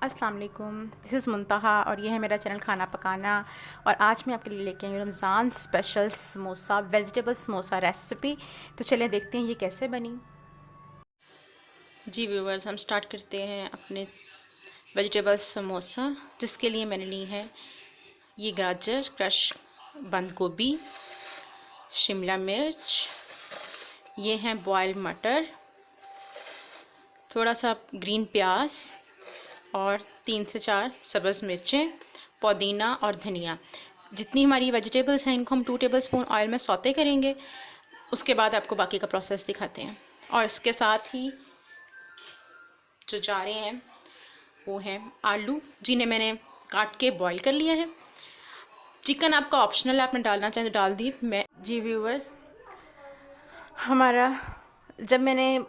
अस्सलाम वालेकुम, this is मुंतहा और ये है मेरा चैनल खाना पकाना। और आज मैं आपके लिए लेके आई हूँ Ramzan special samosa, vegetable samosa recipe. तो चलिए देखते हैं ये कैसे बनी। जी व्यूवर्स, हम स्टार्ट करते हैं अपने वेजिटेबल समोसा, जिसके लिए मैंने ली है ये गाजर क्रश, बंद गोभी, शिमला मिर्च, ये हैं बॉयल मटर, थोड़ा सा ग्रीन प्याज और 3 से 4 सब्ज़ मिर्चें, पुदीना और धनिया। जितनी हमारी वेजिटेबल्स हैं इनको हम 2 टेबलस्पून ऑयल में सौते करेंगे। उसके बाद आपको बाकी का प्रोसेस दिखाते हैं। और इसके साथ ही जो जा रहे हैं वो है आलू, जिन्हें मैंने काट के बॉईल कर लिया है। चिकन आपका ऑप्शनल है, आपने डालना चाहे तो डाल दी। मैं जी व्यूवर्स, हमारा जब मैंने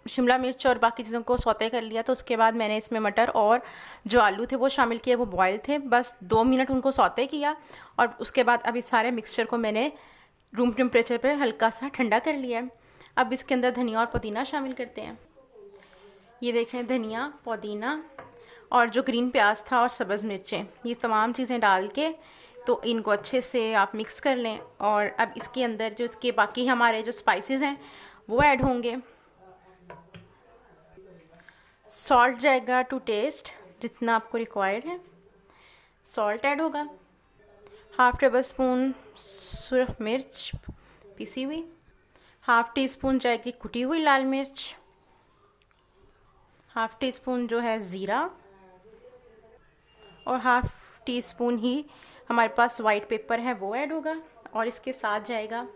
शिमला मिर्च और बाकी चीज़ों को सौते कर लिया तो उसके बाद मैंने इसमें मटर और जो आलू थे वो शामिल किए। वो बॉयल थे, बस 2 मिनट उनको सौते किया और उसके बाद अब इस सारे मिक्सचर को मैंने रूम टेम्परेचर पे हल्का सा ठंडा कर लिया है। अब इसके अंदर धनिया और पुदीना शामिल करते हैं। ये देखें, धनिया, पुदीना और जो ग्रीन प्याज था और सब्ज़ मिर्चें, ये तमाम चीज़ें डाल के तो इनको अच्छे से आप मिक्स कर लें। और अब इसके अंदर जो इसके बाकी हमारे जो स्पाइसेस हैं वो ऐड होंगे। सॉल्ट जाएगा टू टेस्ट, जितना आपको रिक्वायर्ड है सॉल्ट ऐड होगा। हाफ़ टेबल स्पून सुरख मिर्च पिसी हुई, हाफ़ टी स्पून जाएगी कुटी हुई लाल मिर्च, हाफ़ टी स्पून जो है ज़ीरा और हाफ़ टी स्पून ही हमारे पास वाइट पेपर है वो ऐड होगा। और इसके साथ जाएगा,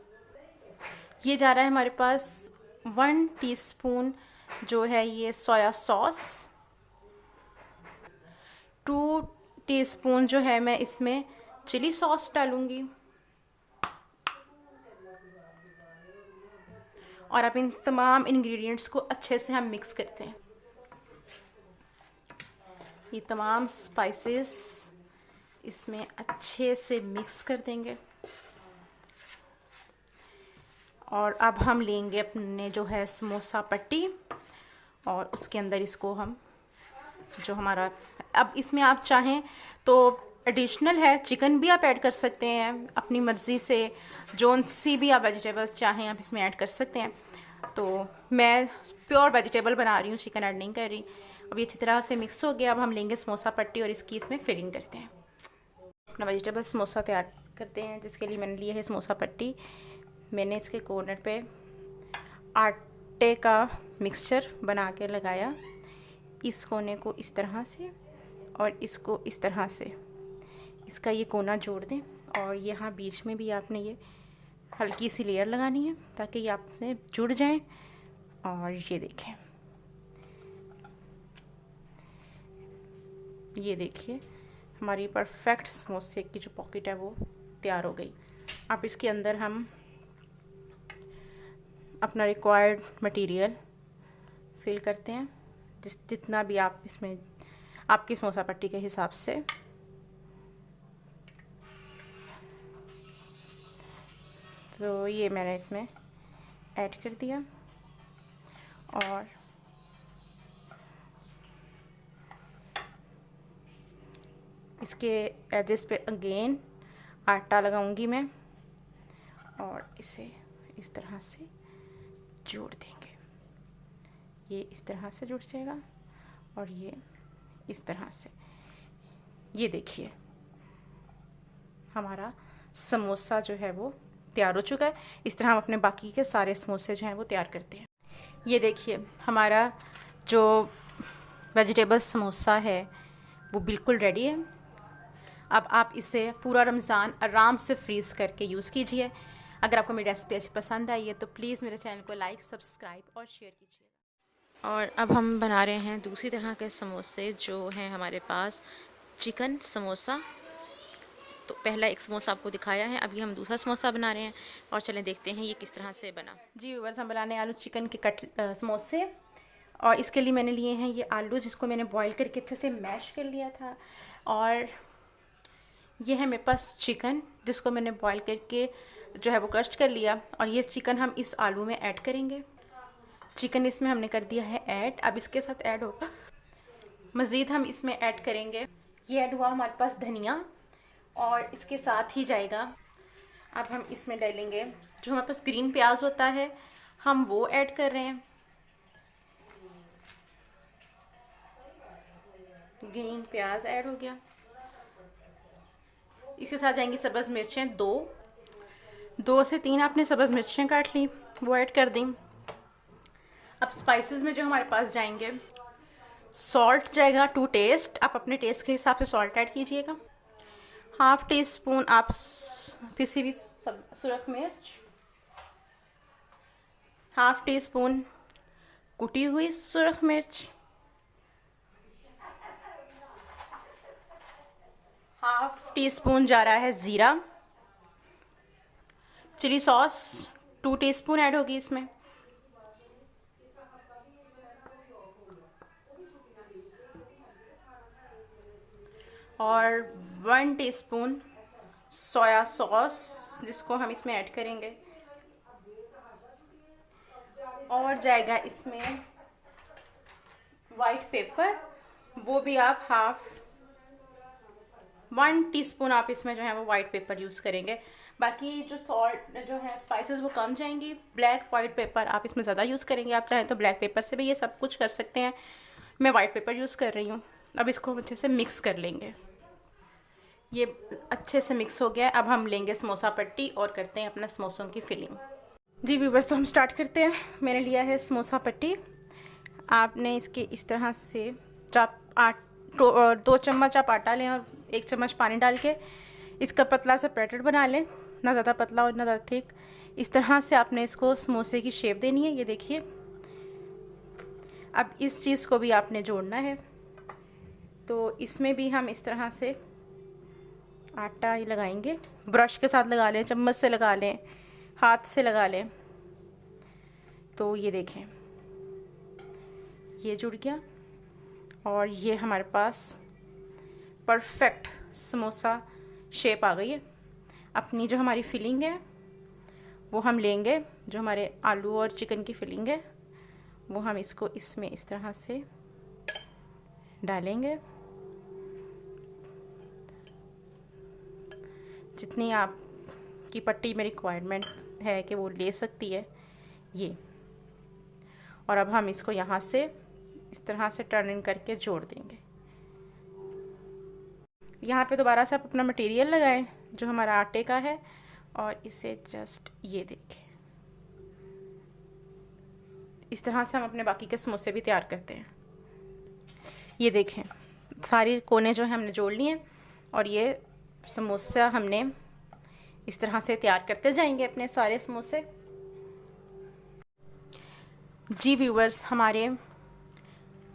ये जा रहा है हमारे पास 1 टीस्पून जो है ये सोया सॉस, 2 टीस्पून जो है मैं इसमें चिली सॉस डालूँगी। और अब इन तमाम इंग्रेडिएंट्स को अच्छे से हम मिक्स करते हैं। ये तमाम स्पाइसेस इसमें अच्छे से मिक्स कर देंगे। और अब हम लेंगे अपने जो है समोसा पट्टी और उसके अंदर इसको हम जो हमारा, अब इसमें आप चाहें तो एडिशनल है चिकन भी आप ऐड कर सकते हैं अपनी मर्ज़ी से, जोन सी भी आप वेजिटेबल्स चाहें आप इसमें ऐड कर सकते हैं। तो मैं प्योर वेजिटेबल बना रही हूँ, चिकन ऐड नहीं कर रही। अब ये अच्छी तरह से मिक्स हो गया। अब हम लेंगे समोसा पट्टी और इसकी इसमें फिलिंग करते हैं। अपना वेजिटेबल समोसा तैयार करते हैं, जिसके लिए मैंने लिया है समोसा पट्टी। मैंने इसके कॉर्नर पे आटे का मिक्सचर बना के लगाया, इस कोने को इस तरह से और इसको इस तरह से, इसका ये कोना जोड़ दें। और यहाँ बीच में भी आपने ये हल्की सी लेयर लगानी है ताकि ये आपसे जुड़ जाएं। और ये देखें, ये देखिए हमारी परफेक्ट समोसे की जो पॉकेट है वो तैयार हो गई। अब इसके अंदर हम अपना रिक्वायर्ड मटेरियल फिल करते हैं, जितना भी आप इसमें आपकी समोसा पट्टी के हिसाब से। तो ये मैंने इसमें ऐड कर दिया और इसके एजेस पे अगेन आटा लगाऊंगी मैं और इसे इस तरह से जोड़ देंगे। ये इस तरह से जुड़ जाएगा और ये इस तरह से। ये देखिए हमारा समोसा जो है वो तैयार हो चुका है। इस तरह हम अपने बाकी के सारे समोसे जो हैं वो तैयार करते हैं। ये देखिए हमारा जो वेजिटेबल समोसा है वो बिल्कुल रेडी है। अब आप इसे पूरा रमज़ान आराम से फ्रीज़ करके यूज़ कीजिए। अगर आपको मेरी रेसिपी अच्छी पसंद आई है तो प्लीज़ मेरे चैनल को लाइक, सब्सक्राइब और शेयर कीजिए। और अब हम बना रहे हैं दूसरी तरह के समोसे, जो हैं हमारे पास चिकन समोसा। तो पहला एक समोसा आपको दिखाया है, अभी हम दूसरा समोसा बना रहे हैं और चलें देखते हैं ये किस तरह से बना। जी व्यूअर्स, हम बनाने आलू चिकन के समोसे। और इसके लिए मैंने लिए हैं ये आलू, जिसको मैंने बॉईल करके अच्छे से मैश कर लिया था। और ये है मेरे पास चिकन, जिसको मैंने बॉईल करके जो है वो क्रश कर लिया। और ये चिकन हम इस आलू में ऐड करेंगे। चिकन इसमें हमने कर दिया है ऐड। अब इसके साथ ऐड होगा मज़ीद हम इसमें ऐड करेंगे, ये ऐड हुआ हमारे पास धनिया, और इसके साथ ही जाएगा, अब हम इसमें डालेंगे जो हमारे पास ग्रीन प्याज होता है, हम वो ऐड कर रहे हैं। ग्रीन प्याज ऐड हो गया। इसके साथ जाएंगी सब्ज़ मिर्चें, 2 से 3 आपने सब्ज़ मिर्चें काट ली, वो ऐड कर दी। अब स्पाइसेस में जो हमारे पास जाएंगे, सॉल्ट जाएगा टू टेस्ट, आप अपने टेस्ट के हिसाब से सॉल्ट ऐड कीजिएगा। हाफ टी स्पून आप पिसी हुई सुरख मिर्च, हाफ टी स्पून कुटी हुई सुरख मिर्च, हाफ टी स्पून जा रहा है ज़ीरा। चिली सॉस 2 टीस्पून ऐड होगी इसमें। और 1 टीस्पून सोया सॉस, जिसको हम इसमें ऐड करेंगे। और जाएगा इसमें वाइट पेपर, वो भी आप 1 टीस्पून आप इसमें जो है वो वाइट पेपर यूज़ करेंगे। बाकी जो सॉल्ट जो है स्पाइसेस वो कम जाएंगी। ब्लैक वाइट पेपर आप इसमें ज़्यादा यूज़ करेंगे, आप चाहें तो ब्लैक पेपर से भी ये सब कुछ कर सकते हैं। मैं वाइट पेपर यूज़ कर रही हूँ। अब इसको हम अच्छे से मिक्स कर लेंगे। ये अच्छे से मिक्स हो गया। अब हम लेंगे समोसा पट्टी और करते हैं अपना समोसों की फिलिंग। जी व्यूअर्स, तो हम स्टार्ट करते हैं। मैंने लिया है समोसा पट्टी। आपने इसके इस तरह से 2 चम्मच आप आटा लें और 1 चम्मच पानी डाल के इसका पतला सा पैकेट बना लें, ना ज़्यादा पतला और ना ज़्यादा थिक। इस तरह से आपने इसको समोसे की शेप देनी है, ये देखिए। अब इस चीज़ को भी आपने जोड़ना है, तो इसमें भी हम इस तरह से आटा लगाएंगे। ब्रश के साथ लगा लें, चम्मच से लगा लें, हाथ से लगा लें। तो ये देखें, ये जुड़ गया और ये हमारे पास परफेक्ट समोसा शेप आ गई है। अपनी जो हमारी फिलिंग है वो हम लेंगे, जो हमारे आलू और चिकन की फिलिंग है वो हम इसको इसमें इस तरह से डालेंगे। जितनी आपकी पट्टी में रिक्वायरमेंट है कि वो ले सकती है ये। और अब हम इसको यहाँ से इस तरह से टर्न करके जोड़ देंगे। यहाँ पे दोबारा से आप अपना मटेरियल लगाएं जो हमारा आटे का है, और इसे जस्ट ये देखें, इस तरह से हम अपने बाकी के समोसे भी तैयार करते हैं। ये देखें, सारी कोने जो है हमने जोड़ लिए हैं और ये समोसा हमने इस तरह से तैयार करते जाएंगे अपने सारे समोसे। जी व्यूअर्स, हमारे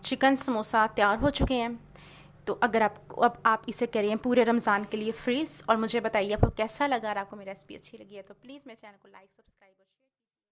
चिकन समोसा तैयार हो चुके हैं। तो अगर अब आप इसे करें पूरे रमज़ान के लिए फ्रीज़, और मुझे बताइए आपको कैसा लगा। अगर आपको मेरी रेसिपी अच्छी लगी है तो प्लीज़ मेरे चैनल को लाइक, सब्सक्राइब और